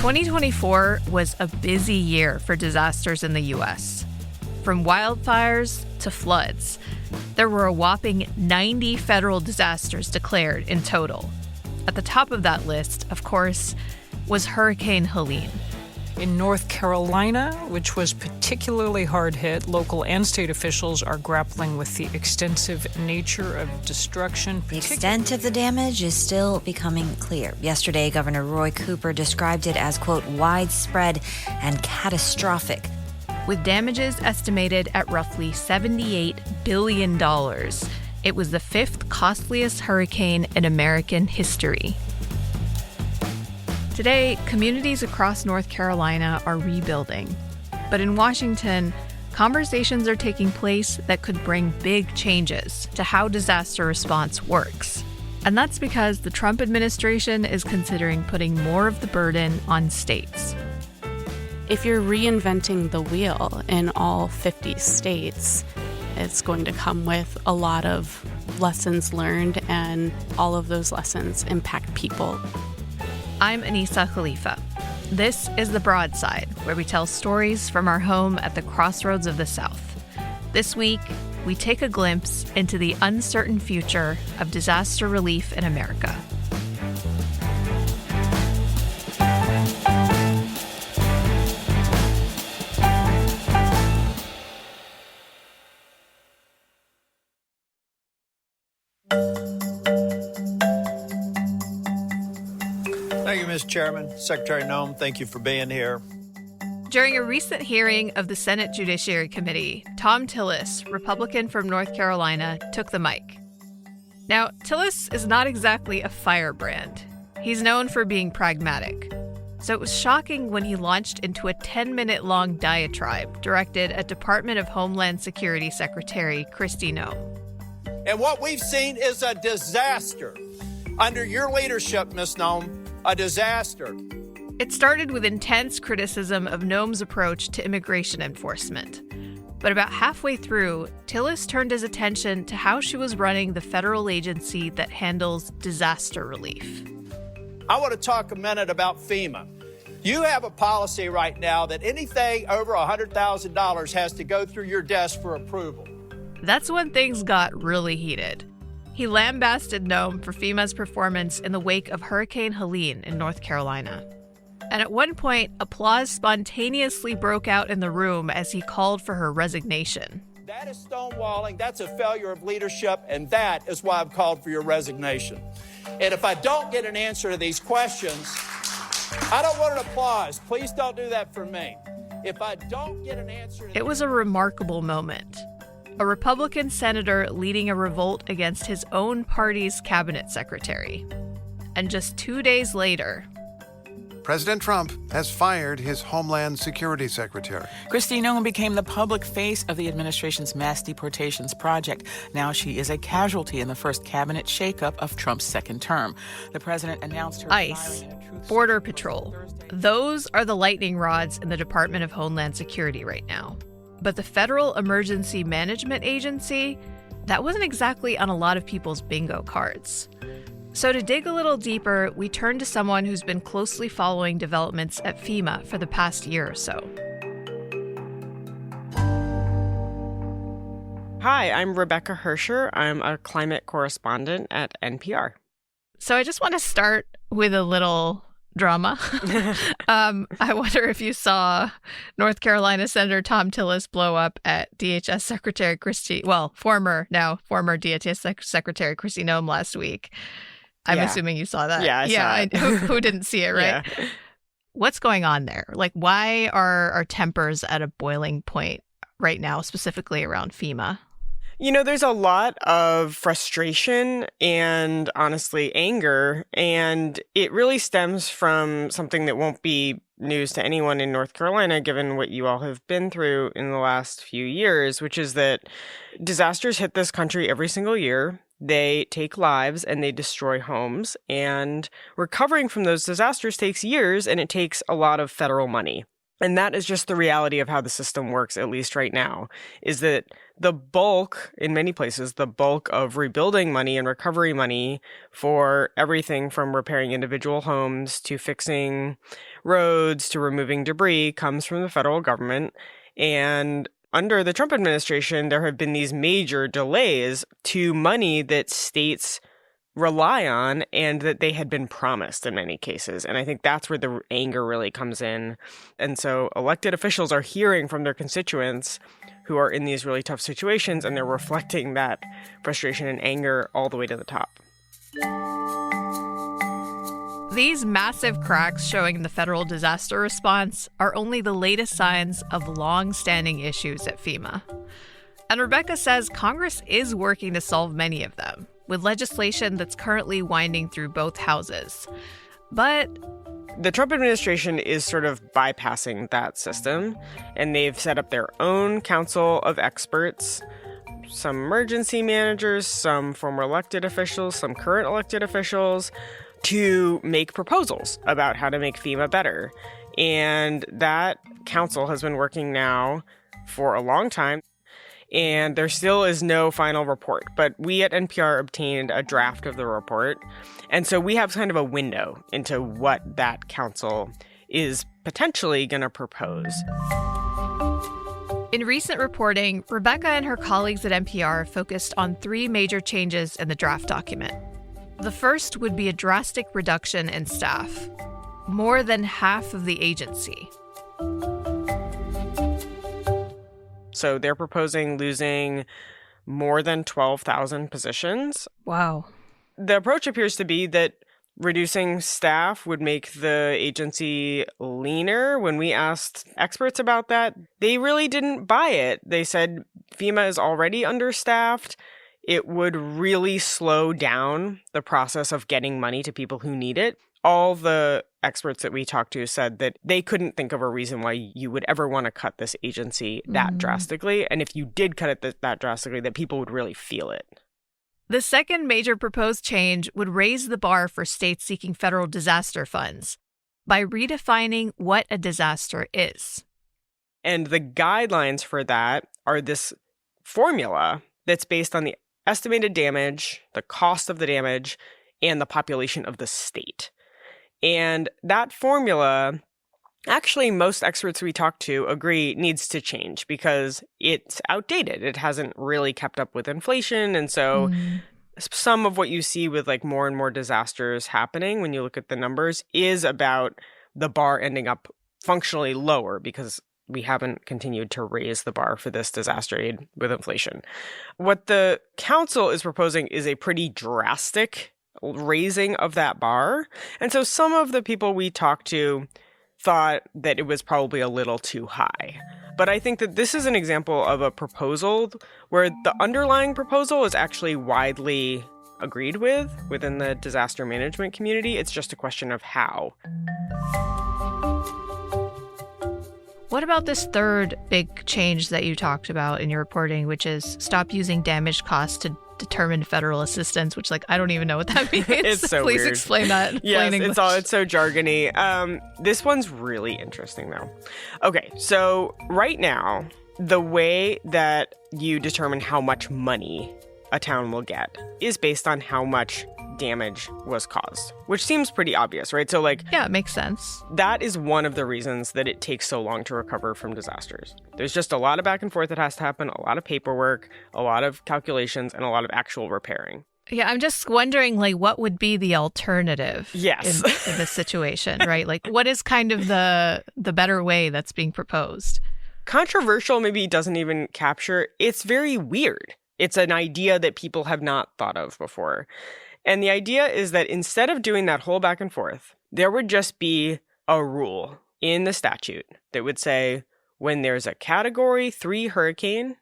2024 was a busy year for disasters in the U.S. From wildfires to floods, there were a whopping 90 federal disasters declared in total. At the top of that list, of course, was Hurricane Helene. In North Carolina, which was particularly hard hit, local and state officials are grappling with the extensive nature of destruction. The extent of the damage is still becoming clear. Yesterday, Governor Roy Cooper described it as, quote, widespread and catastrophic. With damages estimated at roughly $78 billion, it was the fifth costliest hurricane in American history. Today, communities across North Carolina are rebuilding. But in Washington, conversations are taking place that could bring big changes to how disaster response works. And that's because the Trump administration is considering putting more of the burden on states. If you're reinventing the wheel in all 50 states, it's going to come with a lot of lessons learned, and all of those lessons impact people. I'm Anissa Khalifa. This is The Broadside, where we tell stories from our home at the crossroads of the South. This week, we take a glimpse into the uncertain future of disaster relief in America. Thank you, Mr. Chairman. Secretary Noem, thank you for being here. During a recent hearing of the Senate Judiciary Committee, Thom Tillis, Republican from North Carolina, took the mic. Now, Tillis is not exactly a firebrand. He's known for being pragmatic. So it was shocking when he launched into a 10-minute-long diatribe directed at Department of Homeland Security Secretary Kristi Noem. And what we've seen is a disaster. Under your leadership, Ms. Noem, a disaster. It started with intense criticism of Noem's approach to immigration enforcement. But about halfway through, Tillis turned his attention to how she was running the federal agency that handles disaster relief. I want to talk a minute about FEMA. You have a policy right now that anything over $100,000 has to go through your desk for approval. That's when things got really heated. He lambasted Noem for FEMA's performance in the wake of Hurricane Helene in North Carolina. And at one point, applause spontaneously broke out in the room as he called for her resignation. That is stonewalling, that's a failure of leadership, and that is why I've called for your resignation. And if I don't get an answer to these questions, I don't want an applause. Please don't do that for me. If I don't get an answer... It was a remarkable moment. A Republican senator leading a revolt against his own party's cabinet secretary. And just 2 days later, President Trump has fired his Homeland Security Secretary. Kristi Noem became the public face of the administration's mass deportations project. Now she is a casualty in the first cabinet shakeup of Trump's second term. The president announced her ICE, Border Patrol. Those are the lightning rods in the Department of Homeland Security right now. But the Federal Emergency Management Agency, that wasn't exactly on a lot of people's bingo cards. So to dig a little deeper, we turn to someone who's been closely following developments at FEMA for the past year or so. Hi, I'm Rebecca Hersher. I'm a climate correspondent at NPR. So I just want to start with a little drama. I wonder if you saw North Carolina Senator Thom Tillis blow up at DHS Secretary former DHS Secretary Kristi Noem last week. I'm assuming you saw that. Yeah, I saw it. Who didn't see it, right? Yeah. What's going on there? Like, why are our tempers at a boiling point right now, specifically around FEMA? You know, there's a lot of frustration and, honestly, anger, and it really stems from something that won't be news to anyone in North Carolina, given what you all have been through in the last few years, which is that disasters hit this country every single year. They take lives and they destroy homes, and recovering from those disasters takes years, and it takes a lot of federal money. And that is just the reality of how the system works, at least right now, is that the bulk, in many places, the bulk of rebuilding money and recovery money for everything from repairing individual homes to fixing roads to removing debris comes from the federal government. And under the Trump administration, there have been these major delays to money that states rely on and that they had been promised in many cases. And I think that's where the anger really comes in. And so elected officials are hearing from their constituents who are in these really tough situations, and they're reflecting that frustration and anger all the way to the top. These massive cracks showing the federal disaster response are only the latest signs of long-standing issues at FEMA. And Rebecca says Congress is working to solve many of them, with legislation that's currently winding through both houses. But the Trump administration is sort of bypassing that system, and they've set up their own council of experts, some emergency managers, some former elected officials, some current elected officials, to make proposals about how to make FEMA better. And that council has been working now for a long time. And there still is no final report, but we at NPR obtained a draft of the report. And so we have kind of a window into what that council is potentially going to propose. In recent reporting, Rebecca and her colleagues at NPR focused on 3 major changes in the draft document. The first would be a drastic reduction in staff, more than half of the agency. So they're proposing losing more than 12,000 positions. Wow. The approach appears to be that reducing staff would make the agency leaner. When we asked experts about that, they really didn't buy it. They said FEMA is already understaffed. It would really slow down the process of getting money to people who need it. All the experts that we talked to said that they couldn't think of a reason why you would ever want to cut this agency that drastically. And if you did cut it that drastically, that people would really feel it. The second major proposed change would raise the bar for states seeking federal disaster funds by redefining what a disaster is. And the guidelines for that are this formula that's based on the estimated damage, the cost of the damage, and the population of the state. And that formula, actually, most experts we talked to agree needs to change because it's outdated. It hasn't really kept up with inflation. And so some of what you see with like more and more disasters happening when you look at the numbers is about the bar ending up functionally lower because we haven't continued to raise the bar for this disaster aid with inflation. What the council is proposing is a pretty drastic raising of that bar. And so some of the people we talked to thought that it was probably a little too high. But I think that this is an example of a proposal where the underlying proposal is actually widely agreed with within the disaster management community. It's just a question of how. What about this third big change that you talked about in your reporting, which is stop using damage costs to determine federal assistance, which, like, I don't even know what that means. It's so Please weird. Explain that. Yes, it's so jargony. This one's really interesting, though. Okay, so right now, the way that you determine how much money a town will get is based on how much damage was caused, which seems pretty obvious, right? So yeah, it makes sense. That is one of the reasons that it takes so long to recover from disasters. There's just a lot of back and forth that has to happen, a lot of paperwork, a lot of calculations, and a lot of actual repairing. Yeah, I'm just wondering, what would be the alternative yes. in this situation, right? What is kind of the better way that's being proposed? Controversial maybe doesn't even capture. It's very weird. It's an idea that people have not thought of before. And the idea is that instead of doing that whole back and forth, there would just be a rule in the statute that would say, when there's a Category 3 hurricane,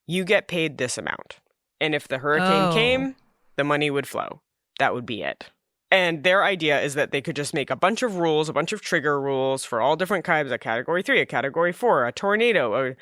you get paid this amount. And if the hurricane came, the money would flow. That would be it. And their idea is that they could just make a bunch of rules, a bunch of trigger rules for all different kinds, a Category 3, a Category 4, a tornado,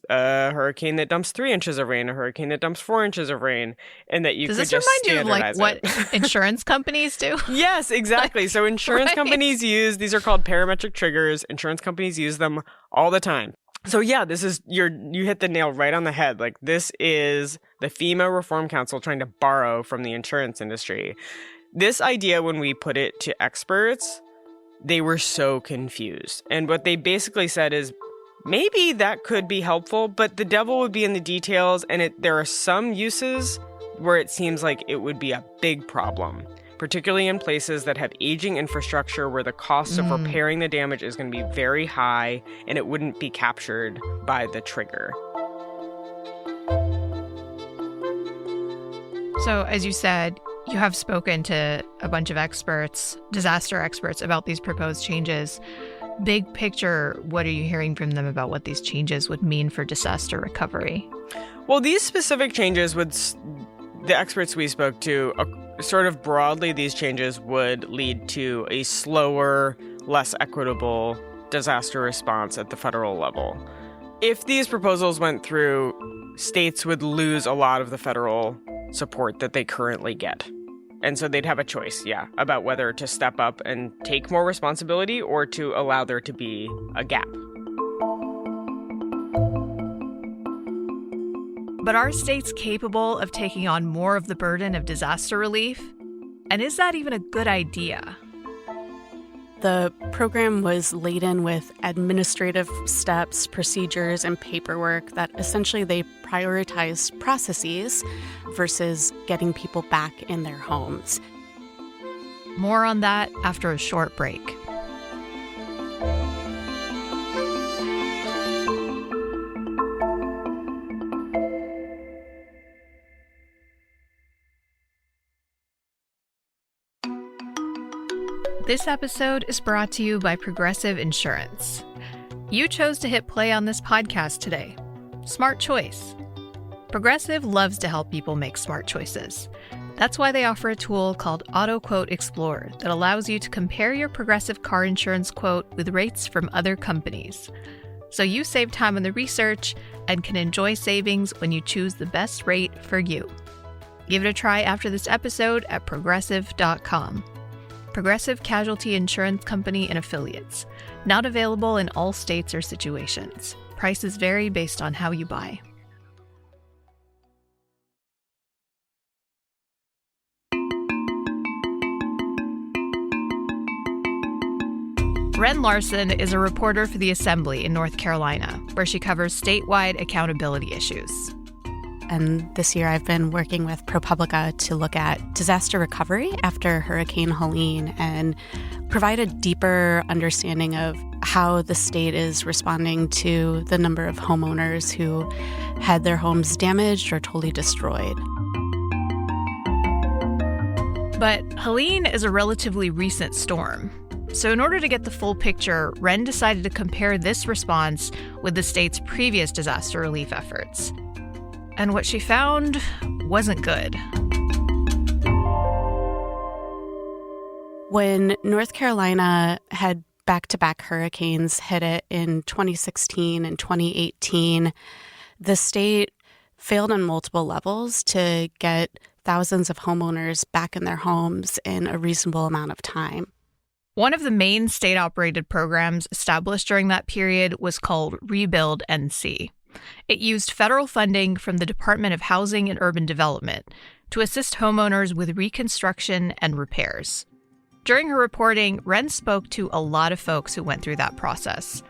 a hurricane that dumps 3 inches of rain, a hurricane that dumps 4 inches of rain, and that you could just standardize it. Does this remind you of like what insurance companies do? Yes, exactly. So insurance companies these are called parametric triggers. Insurance companies use them all the time. So yeah, this is you hit the nail right on the head. Like, this is the FEMA Reform Council trying to borrow from the insurance industry. This idea, when we put it to experts, they were so confused. And what they basically said is, maybe that could be helpful, but the devil would be in the details, and there are some uses where it seems like it would be a big problem, particularly in places that have aging infrastructure where the cost of repairing the damage is going to be very high, and it wouldn't be captured by the trigger. So, as you said, you have spoken to a bunch of experts, disaster experts, about these proposed changes. Big picture, what are you hearing from them about what these changes would mean for disaster recovery? Well, these specific changes the experts we spoke to, sort of broadly, these changes would lead to a slower, less equitable disaster response at the federal level. If these proposals went through, states would lose a lot of the federal support that they currently get. And so they'd have a choice, about whether to step up and take more responsibility or to allow there to be a gap. But are states capable of taking on more of the burden of disaster relief? And is that even a good idea? The program was laden with administrative steps, procedures, and paperwork that essentially they prioritized processes versus getting people back in their homes. More on that after a short break. This episode is brought to you by Progressive Insurance. You chose to hit play on this podcast today. Smart choice. Progressive loves to help people make smart choices. That's why they offer a tool called Auto Quote Explorer that allows you to compare your Progressive car insurance quote with rates from other companies. So you save time on the research and can enjoy savings when you choose the best rate for you. Give it a try after this episode at progressive.com. Progressive Casualty Insurance Company and Affiliates. Not available in all states or situations. Prices vary based on how you buy. Wren Larson is a reporter for The Assembly in North Carolina, where she covers statewide accountability issues. And this year I've been working with ProPublica to look at disaster recovery after Hurricane Helene and provide a deeper understanding of how the state is responding to the number of homeowners who had their homes damaged or totally destroyed. But Helene is a relatively recent storm. So in order to get the full picture, Wren decided to compare this response with the state's previous disaster relief efforts. And what she found wasn't good. When North Carolina had back-to-back hurricanes hit it in 2016 and 2018, the state failed on multiple levels to get thousands of homeowners back in their homes in a reasonable amount of time. One of the main state-operated programs established during that period was called Rebuild NC. It used federal funding from the Department of Housing and Urban Development to assist homeowners with reconstruction and repairs. During her reporting, Wren spoke to a lot of folks who went through that process.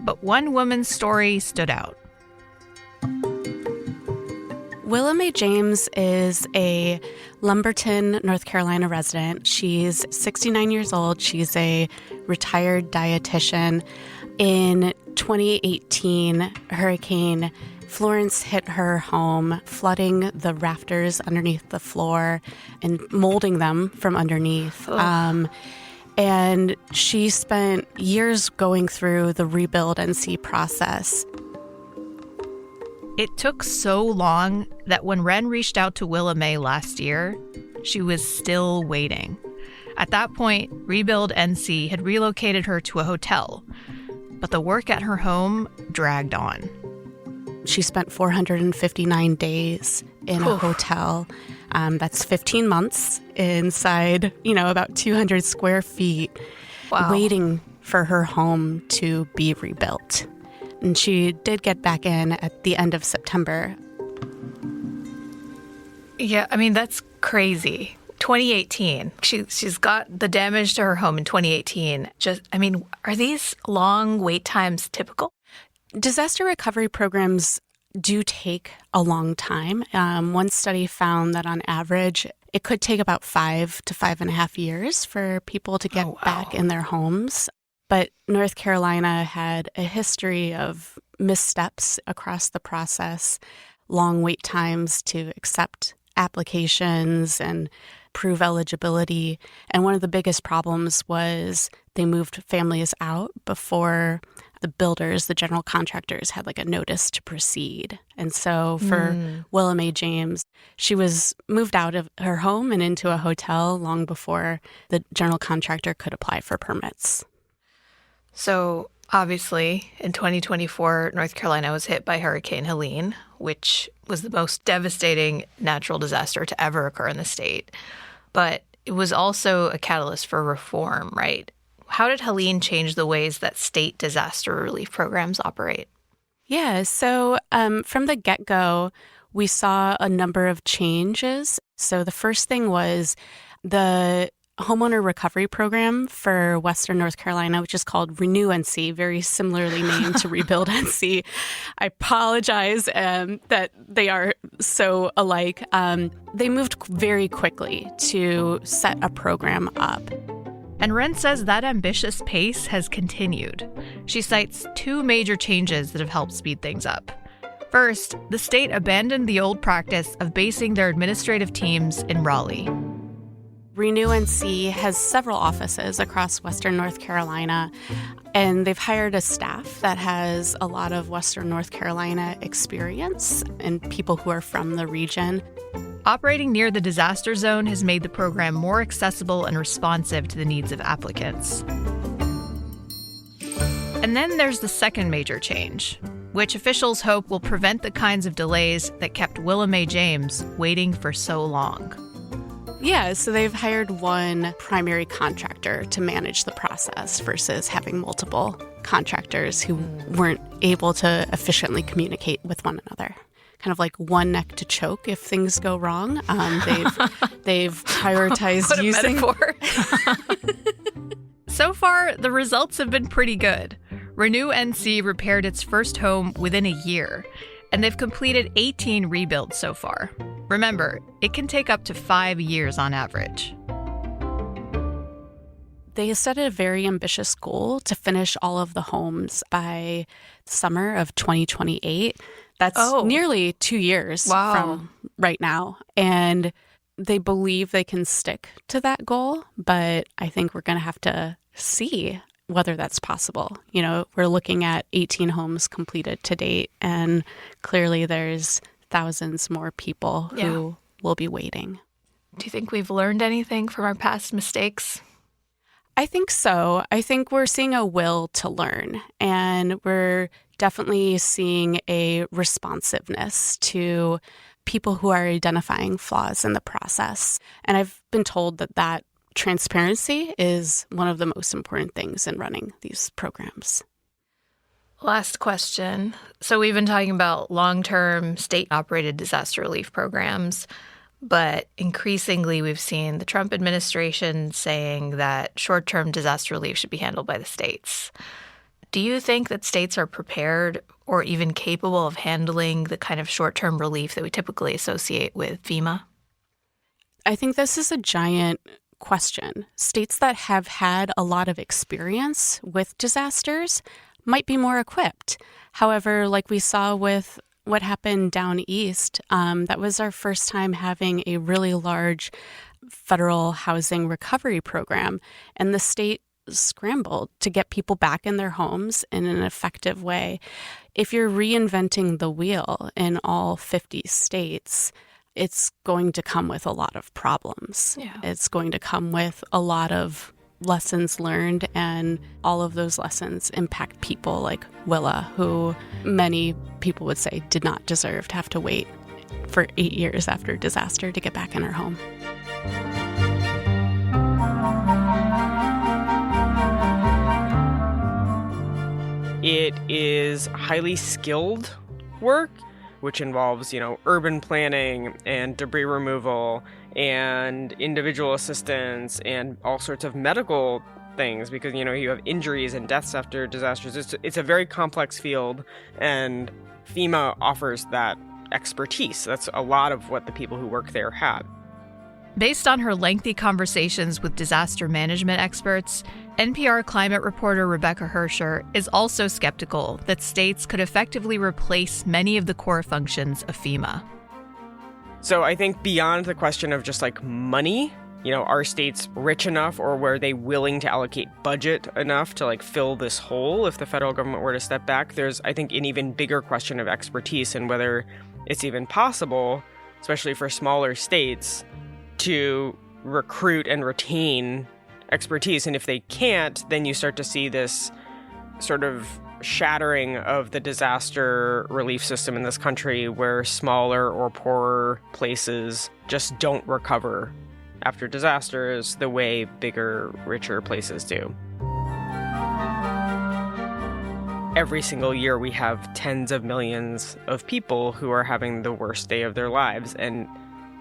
But one woman's story stood out. Willa Mae James is a Lumberton, North Carolina resident. She's 69 years old. She's a retired dietitian. In 2018, Hurricane Florence hit her home, flooding the rafters underneath the floor and molding them from underneath. And she spent years going through the Rebuild NC process. It took so long that when Wren reached out to Willa Mae last year, she was still waiting. At that point, Rebuild NC had relocated her to a hotel, but the work at her home dragged on. She spent 459 days in a hotel. That's 15 months inside, about 200 square feet, waiting for her home to be rebuilt. And she did get back in at the end of September. Yeah, that's crazy. 2018. She's got the damage to her home in 2018. Are these long wait times typical? Disaster recovery programs do take a long time. One study found that on average, it could take about 5 to 5.5 years for people to get back in their homes. But North Carolina had a history of missteps across the process, long wait times to accept applications and prove eligibility. And one of the biggest problems was they moved families out before the builders, the general contractors, had a notice to proceed. And so for Willa Mae James, she was moved out of her home and into a hotel long before the general contractor could apply for permits. So obviously, in 2024, North Carolina was hit by Hurricane Helene, which was the most devastating natural disaster to ever occur in the state. But it was also a catalyst for reform, right? How did Helene change the ways that state disaster relief programs operate? Yeah, so from the get-go, we saw a number of changes. So the first thing was the homeowner recovery program for Western North Carolina, which is called Renew NC, very similarly named to Rebuild NC. I apologize that they are so alike. They moved very quickly to set a program up. And Wren says that ambitious pace has continued. She cites 2 major changes that have helped speed things up. First, the state abandoned the old practice of basing their administrative teams in Raleigh. Renew NC has several offices across Western North Carolina, and they've hired a staff that has a lot of Western North Carolina experience and people who are from the region. Operating near the disaster zone has made the program more accessible and responsive to the needs of applicants. And then there's the second major change, which officials hope will prevent the kinds of delays that kept Willa Mae James waiting for so long. Yeah, so they've hired one primary contractor to manage the process versus having multiple contractors who weren't able to efficiently communicate with one another. Kind of like one neck to choke if things go wrong. They've prioritized what a using... metaphor. So far, the results have been pretty good. Renew NC repaired its first home within a year, and they've completed 18 rebuilds so far. Remember, it can take up to 5 years on average. They set a very ambitious goal to finish all of the homes by summer of 2028. That's nearly 2 years from right now. And they believe they can stick to that goal, but I think we're going to have to see whether that's possible. We're looking at 18 homes completed to date, and clearly there's thousands more people who will be waiting. Do you think we've learned anything from our past mistakes? I think so. I think we're seeing a will to learn, and we're definitely seeing a responsiveness to people who are identifying flaws in the process. And I've been told that transparency is one of the most important things in running these programs. Last question. So we've been talking about long-term state-operated disaster relief programs, but increasingly we've seen the Trump administration saying that short-term disaster relief should be handled by the states. Do you think that states are prepared or even capable of handling the kind of short-term relief that we typically associate with FEMA? I think this is a giant question. States that have had a lot of experience with disasters might be more equipped. However, like we saw with what happened down east, that was our first time having a really large federal housing recovery program, and the state scrambled to get people back in their homes in an effective way. If you're reinventing the wheel in all 50 states, it's going to come with a lot of problems. Yeah. It's going to come with a lot of lessons learned, and all of those lessons impact people like Willa, who many people would say did not deserve to have to wait for 8 years after disaster to get back in her home. It is highly skilled work, which involves, urban planning and debris removal and individual assistance and all sorts of medical things because, you have injuries and deaths after disasters. It's a very complex field, and FEMA offers that expertise. That's a lot of what the people who work there have. Based on her lengthy conversations with disaster management experts, NPR climate reporter Rebecca Hersher is also skeptical that states could effectively replace many of the core functions of FEMA. So I think beyond the question of just money, are states rich enough, or were they willing to allocate budget enough to fill this hole if the federal government were to step back? There's, I think, an even bigger question of expertise and whether it's even possible, especially for smaller states, to recruit and retain expertise. And if they can't, then you start to see this sort of shattering of the disaster relief system in this country, where smaller or poorer places just don't recover after disasters the way bigger, richer places do. Every single year we have tens of millions of people who are having the worst day of their lives, and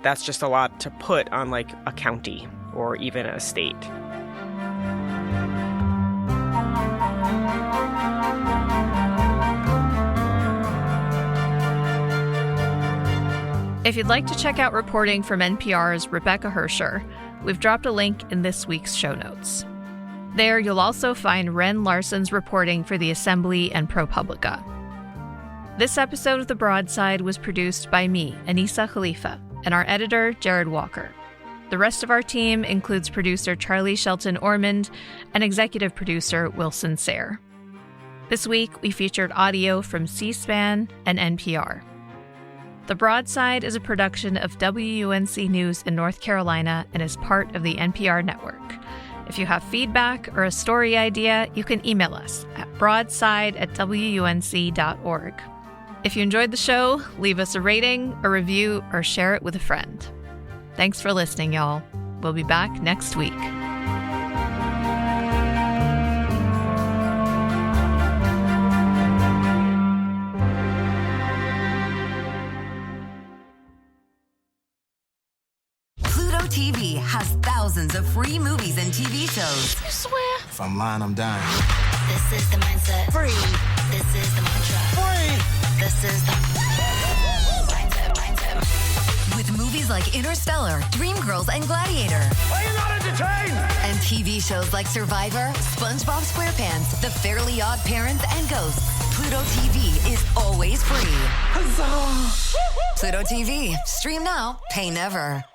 that's just a lot to put on a county or even a state. If you'd like to check out reporting from NPR's Rebecca Hersher, we've dropped a link in this week's show notes. There, you'll also find Ren Larson's reporting for the Assembly and ProPublica. This episode of The Broadside was produced by me, Anissa Khalifa, and our editor, Jared Walker. The rest of our team includes producer Charlie Shelton Ormond and executive producer Wilson Sayre. This week, we featured audio from C-SPAN and NPR. The Broadside is a production of WUNC News in North Carolina and is part of the NPR network. If you have feedback or a story idea, you can email us at broadside@wunc.org. If you enjoyed the show, leave us a rating, a review, or share it with a friend. Thanks for listening, y'all. We'll be back next week. Pluto TV has thousands of free movies and TV shows. You swear? If I'm lying, I'm dying. This is the mindset. Free. This is the mantra. Free! This is the mindset. With movies like Interstellar, Dreamgirls, and Gladiator. Are you not entertained? And TV shows like Survivor, SpongeBob SquarePants, The Fairly Odd Parents, and Ghosts. Pluto TV is always free. Huzzah! Pluto TV. Stream now, pay never.